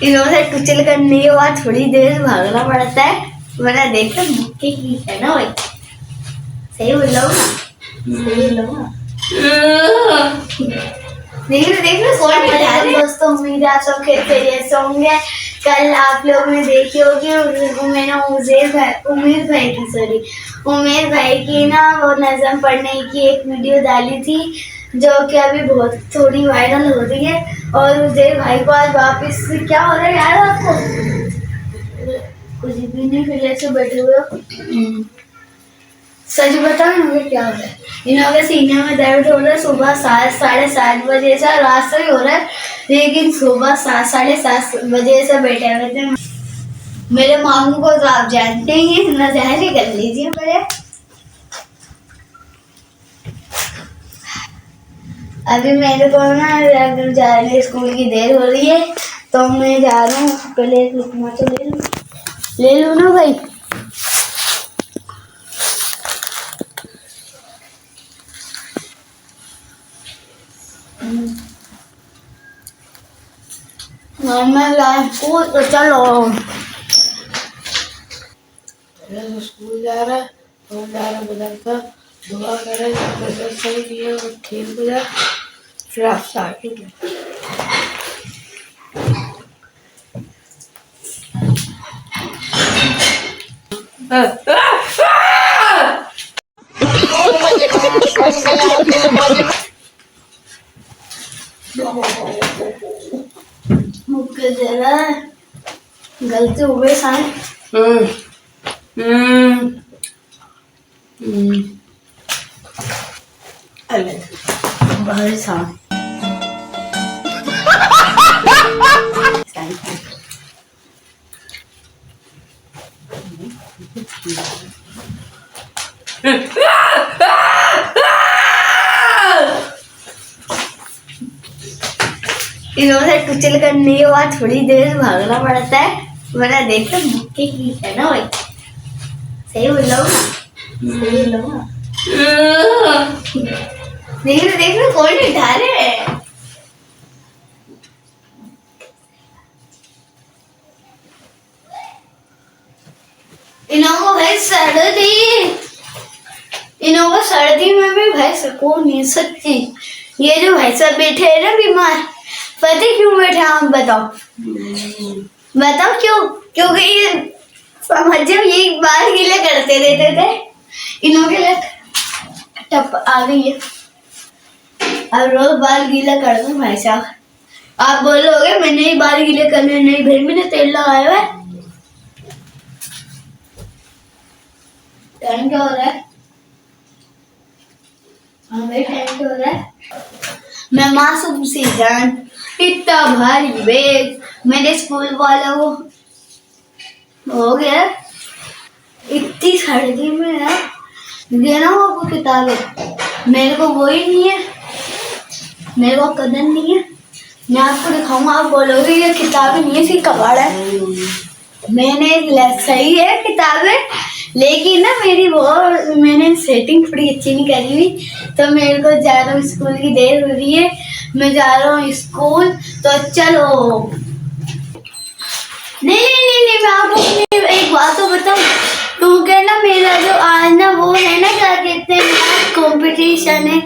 इन्होंने कुचल करने के बाद थोड़ी देर भागना पड़ता है, वरना देखो मुक्के की है ना भाई। सही बोल रहा हूँ ना? सही बोल रहा हूँ ना? देख लो कौन बता रहे दोस्तों। उम्मीद है आप सब खैरियत से होंगे। कल आप लोग ने देखी होगी मैंने उमेर भाई की ना वो नज़म पढ़ने की एक वीडियो डाली थी, जो कि अभी बहुत थोड़ी वायरल हो रही है। और उजेर भाई को आज वापस क्या हो रहा है यार आपको? कुछ भी नहीं, फिर ऐसे बैठे हुए हो। सच बताओ मुझे क्या हो रहा है? इन्होंने सीने में दर्द हो रहा है सुबह 7-7:30 बजे से, रात से ही हो रहा है, लेकिन सुबह 7-7:30 बजे से बैठे हुए थे। मेरे मामू को तो आप जानते ही हैं, नजर कर लीजिए मेरे। अभी मेरे को ना जाने स्कूल की देर हो रही है, तो मैं जा रहा हूँ। पहले एक लुकमा तो ले लूँ ना भाई। स्कूल तो चलो। स्कूल जा रहा है तो 11 बजे का दुआ करे, सही दिए और ठीक हो जाए, फिर आप साथ मुझे जरा गलती हो गई साहब। भाई साहब इन्होंने कुचल करने के बाद थोड़ी देर भागना पड़ता है, वरना देखो मुक्के की है ना भाई। सही बोल रहा हूँ ना? सही बोल रहा हूँ ना? देख लो कौन उठा रहे हैं? इन्होंने भाई सर्दी में भी भाई सको नहीं सकती। ये जो भाई साहब बैठे हैं ना बीमार, पता क्यों बैठे आप बताओ? बताओ क्यों? क्योंकि ये जब ये बाल गीले करते रहते थे, इन्होंने टप आ गई है। अब रोज बाल गीला कर दो भाई साहब। आप बोलोगे मैंने ही बाल गीले करने, नहीं भाई मैंने तेल लगाया हुआ है। टाइम क्या हो रहा है? हाँ भाई टाइम क्या हो रहा है? मैं मासूम सी जान, इतना भारी बैग मेरे स्कूल वाला वो हो गया। इतनी सर्दी में है देना वो आपको किताबें, मेरे को वो ही नहीं है, मेरे को कदर नहीं है। मैं आपको दिखाऊंगा, आप बोलोगे ये किताबें नहीं है, इसकी कबाड़ है। मैंने सही है किताबें, लेकिन ना मैंने सेटिंग थोड़ी अच्छी नहीं करी हुई, तो मेरे को जा रहा हूँ, स्कूल की देर हो रही है, मैं जा रहा हूँ स्कूल। तो चलो नहीं मैं आपको एक बात तो बताऊं, क्योंकि ना मेरा जो आज ना वो है ना क्या कहते हैं कंपटीशन है,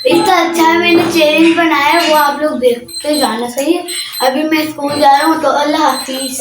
इतना अच्छा मैंने चैलेंज बनाया, वो आप लोग देखते जाना। सही है, अभी मैं स्कूल जा रहा हूँ, तो अल्लाह हाफिज।